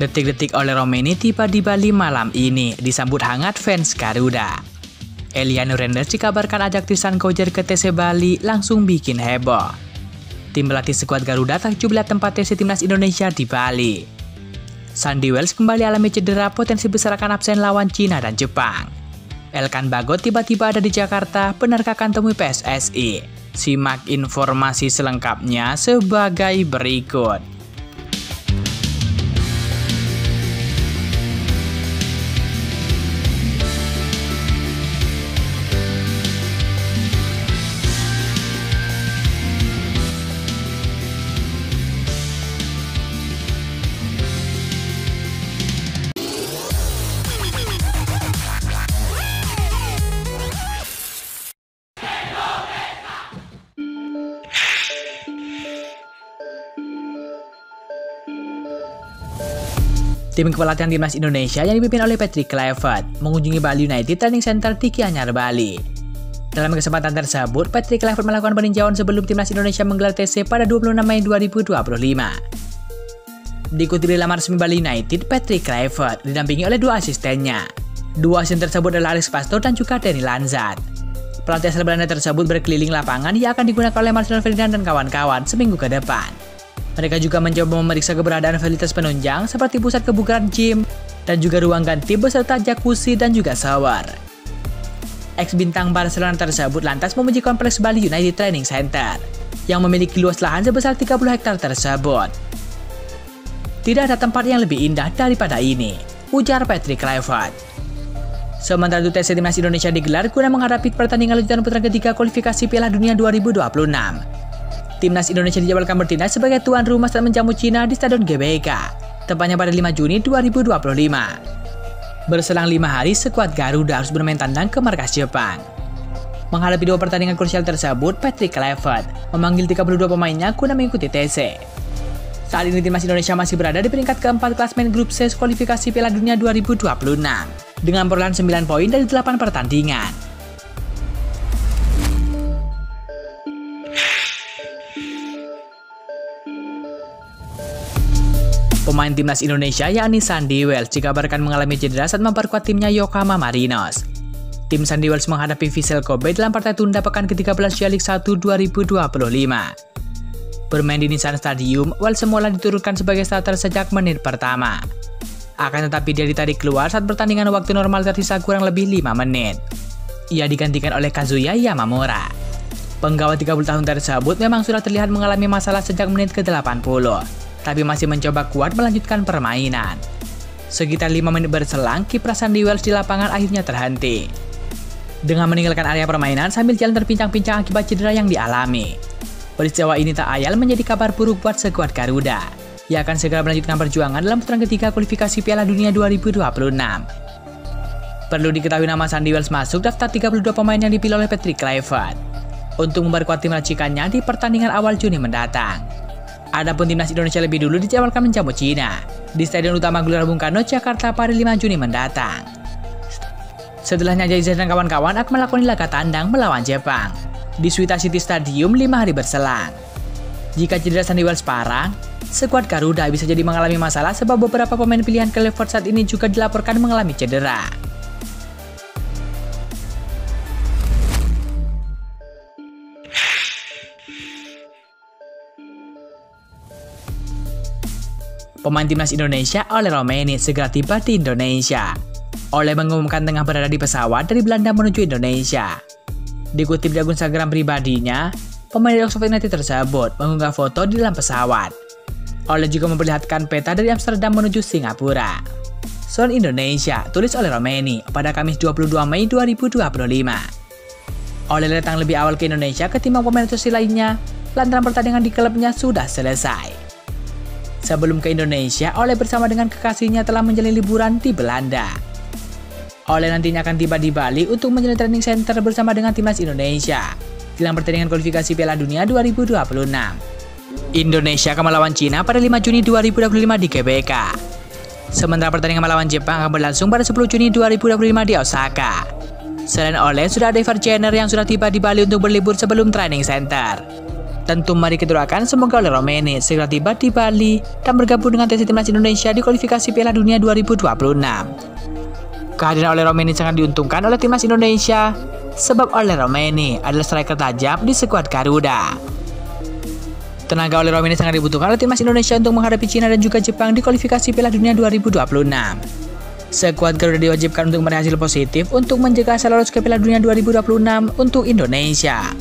Detik-detik Ole Romeni tiba di Bali malam ini disambut hangat fans Garuda. Eliano Renders dikabarkan ajak Tristan Kojer ke TC Bali langsung bikin heboh. Tim pelatih skuad Garuda takjub lihat tempat TC Timnas Indonesia di Bali. Sandy Wells kembali alami cedera, potensi besar akan absen lawan Cina dan Jepang. Elkan Bagot tiba-tiba ada di Jakarta, benarkah akan temui PSSI? Simak informasi selengkapnya sebagai berikut. Tim kepelatihan Timnas Indonesia yang dipimpin oleh Patrick Kluivert mengunjungi Bali United Training Center di Gianyar, Bali. Dalam kesempatan tersebut, Patrick Kluivert melakukan peninjauan sebelum Timnas Indonesia menggelar TC pada 26 Mei 2025. Diikuti dari laman resmi Bali United, Patrick Kluivert didampingi oleh dua asistennya. Dua asisten tersebut adalah Alex Pastoor dan juga Danny Lanzat. Pelatih asal Belanda tersebut berkeliling lapangan yang akan digunakan oleh Marcelo Ferdinand dan kawan-kawan seminggu ke depan. Mereka juga mencoba memeriksa keberadaan fasilitas penunjang seperti pusat kebugaran gym dan juga ruang ganti beserta jacuzzi dan juga shower. Ex-bintang Barcelona tersebut lantas memuji kompleks Bali United Training Center yang memiliki luas lahan sebesar 30 hektar tersebut. Tidak ada tempat yang lebih indah daripada ini, ujar Patrick Kluivert. Sementara itu TC Timnas Indonesia digelar guna menghadapi pertandingan lanjutan putaran ketiga kualifikasi Piala Dunia 2026. Timnas Indonesia dijadwalkan bertindak sebagai tuan rumah saat menjamu Cina di Stadion GBK, tepatnya pada 5 Juni 2025. Berselang 5 hari, skuad Garuda harus bermain tandang ke markas Jepang. Menghadapi dua pertandingan krusial tersebut, Patrick Kluivert memanggil 32 pemainnya guna mengikuti TC. Saat ini Timnas Indonesia masih berada di peringkat keempat klasmen grup C kualifikasi Piala Dunia 2026 dengan perolehan 9 poin dari 8 pertandingan. Pemain Timnas Indonesia yakni Sandy Wells dikabarkan mengalami cedera saat memperkuat timnya Yokohama Marinos. Tim Sandy Wells menghadapi Vissel Kobe dalam partai tunda pekan ke-13 J-League 1 2025. Bermain di Nissan Stadium, Wells semula diturunkan sebagai starter sejak menit pertama. Akan tetapi dia ditarik keluar saat pertandingan waktu normal tersisa kurang lebih 5 menit. Ia digantikan oleh Kazuya Yamamura. Penggawa 30 tahun tersebut memang sudah terlihat mengalami masalah sejak menit ke-80. Tapi masih mencoba kuat melanjutkan permainan. Sekitar 5 menit berselang, kiprah Sandy Wells di lapangan akhirnya terhenti. Dengan meninggalkan area permainan sambil jalan terpincang-pincang akibat cedera yang dialami. Peristiwa ini tak ayal menjadi kabar buruk buat skuad Garuda. Ia akan segera melanjutkan perjuangan dalam putaran ketiga kualifikasi Piala Dunia 2026. Perlu diketahui nama Sandy Wells masuk daftar 32 pemain yang dipilih oleh Patrick Kluivert untuk memperkuat tim racikannya di pertandingan awal Juni mendatang. Adapun Timnas Indonesia lebih dulu dijadwalkan menjamu Cina di Stadion Utama Gelora Bung Karno, Jakarta pada 5 Juni mendatang. Setelahnya Jaiza dan kawan-kawan akan melakukan laga tandang melawan Jepang di Suita City Stadium 5 hari berselang. Jika cedera Sandy Wells parah, skuad Garuda bisa jadi mengalami masalah sebab beberapa pemain pilihan Kluivert saat ini juga dilaporkan mengalami cedera. Pemain Timnas Indonesia Ole Romeni segera tiba di Indonesia. Ole mengumumkan tengah berada di pesawat dari Belanda menuju Indonesia. Dikutip di akun Instagram pribadinya, pemain dari Oxford United tersebut mengunggah foto di dalam pesawat. Ole juga memperlihatkan peta dari Amsterdam menuju Singapura. Soal Indonesia, tulis Ole Romeni pada Kamis 22 Mei 2025. Ole datang lebih awal ke Indonesia ketimbang pemain asing lainnya, lantaran pertandingan di klubnya sudah selesai. Sebelum ke Indonesia, Ole bersama dengan kekasihnya telah menjalani liburan di Belanda. Ole nantinya akan tiba di Bali untuk menjalani training center bersama dengan Timnas Indonesia dalam pertandingan kualifikasi Piala Dunia 2026. Indonesia akan melawan Cina pada 5 Juni 2025 di GBK. Sementara pertandingan melawan Jepang akan berlangsung pada 10 Juni 2025 di Osaka. Selain Ole, sudah ada Ivar Jenner yang sudah tiba di Bali untuk berlibur sebelum training center. Tentu mari kita doakan semoga Ole Romeni segera tiba di Bali dan bergabung dengan timnas Indonesia di kualifikasi Piala Dunia 2026. Kehadiran Ole Romeni sangat diuntungkan oleh timnas Indonesia sebab Ole Romeni adalah striker tajam di skuad Garuda. Tenaga Ole Romeni sangat dibutuhkan oleh timnas Indonesia untuk menghadapi Cina dan juga Jepang di kualifikasi Piala Dunia 2026. Skuad Garuda diwajibkan untuk meraih hasil positif untuk mencegah lolos ke Piala Dunia 2026 untuk Indonesia.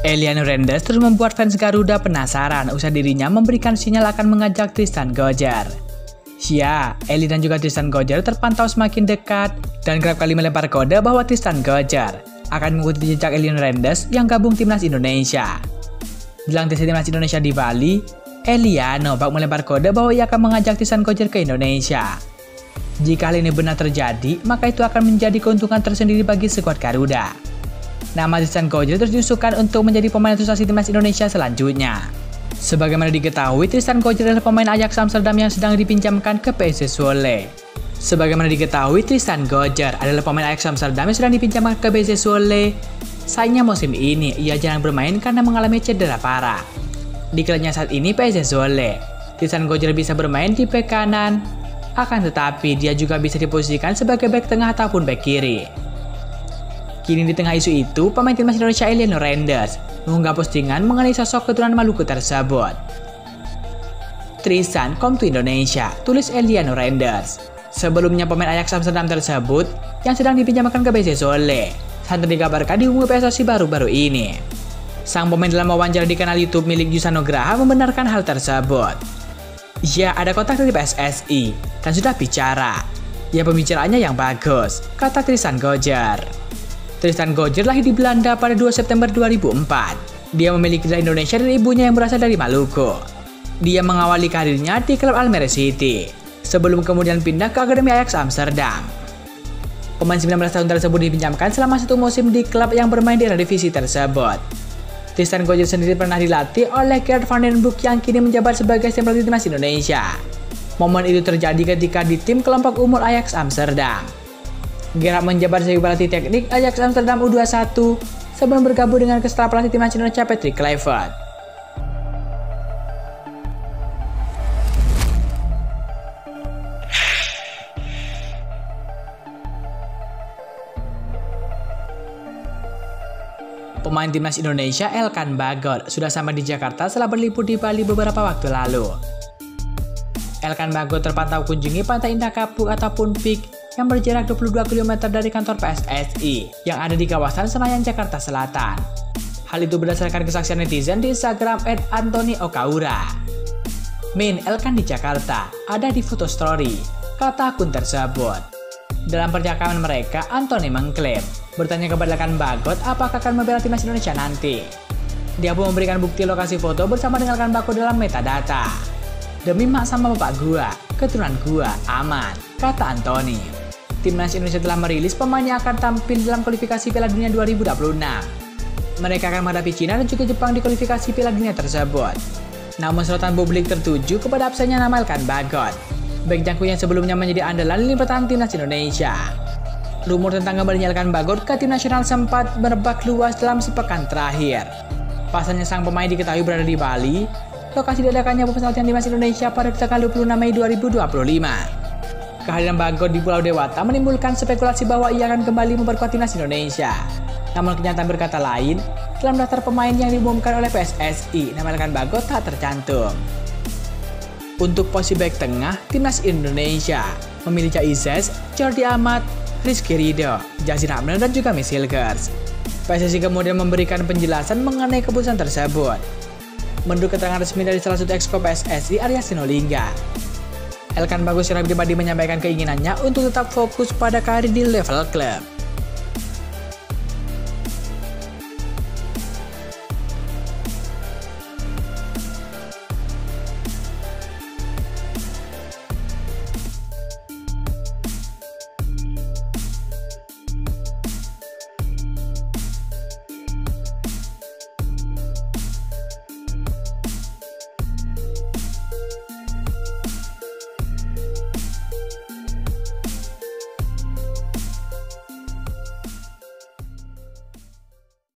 Eliano Renders terus membuat fans Garuda penasaran usai dirinya memberikan sinyal akan mengajak Tristan Gojjar. Ya, Eli dan juga Tristan Gojjar terpantau semakin dekat dan kerap kali melempar kode bahwa Tristan Gojjar akan mengikuti jejak Eliano Renders yang gabung timnas Indonesia. Jelang tes timnas Indonesia di Bali, Eliano bak melempar kode bahwa ia akan mengajak Tristan Gojjar ke Indonesia. Jika hal ini benar terjadi, maka itu akan menjadi keuntungan tersendiri bagi skuad Garuda. Nama Tristan Gojjar terus diusulkan untuk menjadi pemain asosiasi timnas Indonesia selanjutnya. Sebagaimana diketahui, Tristan Gojjar adalah pemain Ajax Amsterdam yang sedang dipinjamkan ke PSV Zwolle. Sebagaimana diketahui, Tristan Gojjar adalah pemain Ajax Amsterdam yang sedang dipinjamkan ke PSV Zwolle. Sayangnya musim ini ia jarang bermain karena mengalami cedera parah. Di klubnya saat ini PSV Zwolle, Tristan Gojjar bisa bermain di bek kanan, akan tetapi dia juga bisa diposisikan sebagai bek tengah ataupun bek kiri. Kini di tengah isu itu, pemain timnas Indonesia Eliano Renders mengunggah postingan mengenai sosok keturunan Maluku tersebut. Tristan come to Indonesia, tulis Eliano Renders. Sebelumnya pemain Ajax Amsterdam tersebut yang sedang dipinjamkan ke PSV Zwolle santer dikabarkan dihubungi PSSI baru-baru ini. Sang pemain dalam wawancara di kanal YouTube milik Yusano Graha membenarkan hal tersebut. Ya, ada kontak dari PSSI dan sudah bicara. Ya, pembicaraannya yang bagus, kata Tristan Gojjar. Tristan Gojjar lahir di Belanda pada 2 September 2004. Dia memiliki darah Indonesia dan ibunya yang berasal dari Maluku. Dia mengawali karirnya di klub Almere City, sebelum kemudian pindah ke Akademi Ajax Amsterdam. Pemain 19 tahun tersebut dipinjamkan selama 1 musim di klub yang bermain di Eredivisie tersebut. Tristan Gojjar sendiri pernah dilatih oleh Gert van den Broek yang kini menjabat sebagai asisten pelatih timnas Indonesia. Momen itu terjadi ketika di tim kelompok umur Ajax Amsterdam. Gert menjabat sebagai pelatih teknik Ajax Amsterdam U21 sebelum bergabung dengan staf pelatih timnas Indonesia Patrick Kluivert. Pemain timnas Indonesia Elkan Bagot sudah sampai di Jakarta setelah berlibur di Bali beberapa waktu lalu. Elkan Bagot terpantau kunjungi Pantai Indah Kapuk ataupun PIK yang berjarak 22 km dari kantor PSSI yang ada di kawasan Senayan, Jakarta Selatan. Hal itu berdasarkan kesaksian netizen di Instagram @AntonyOkaura. Min, Elkan di Jakarta, ada di foto story, kata akun tersebut. Dalam percakapan mereka, Anthony mengklaim bertanya kepada Elkan Bagot apakah akan membela timnas Indonesia nanti. Dia pun memberikan bukti lokasi foto bersama dengan Elkan Bagot dalam metadata. Demi mak sama bapak gua, keturunan gua aman, kata Anthony. Timnas Indonesia telah merilis pemain yang akan tampil dalam kualifikasi Piala Dunia 2026. Mereka akan menghadapi Cina dan juga Jepang di kualifikasi Piala Dunia tersebut. Namun sorotan publik tertuju kepada absennya nama Elkan Bagot, bek jangkung yang sebelumnya menjadi andalan lini pertahanan timnas Indonesia. Rumor tentang kembalinya Elkan Bagot ke tim nasional sempat merebak luas dalam sepekan terakhir. Pasalnya sang pemain diketahui berada di Bali, lokasi diadakannya latihan timnas Indonesia pada tanggal 26 Mei 2025. Kehadiran Bagot di Pulau Dewata menimbulkan spekulasi bahwa ia akan kembali memperkuat timnas Indonesia. Namun kenyataan berkata lain, dalam daftar pemain yang diumumkan oleh PSSI, nama Elkan Bagot tak tercantum. Untuk posisi bek tengah, timnas Indonesia memilih Jaizes, Jordi Amat, Rizky Ridho, Jazir Hamdan dan juga Miss Hilgers. PSSI kemudian memberikan penjelasan mengenai keputusan tersebut. Menurut keterangan resmi dari salah satu exco PSSI, Arya Sinulinga, Elkan Bagot secara pribadi menyampaikan keinginannya untuk tetap fokus pada karir di level klub.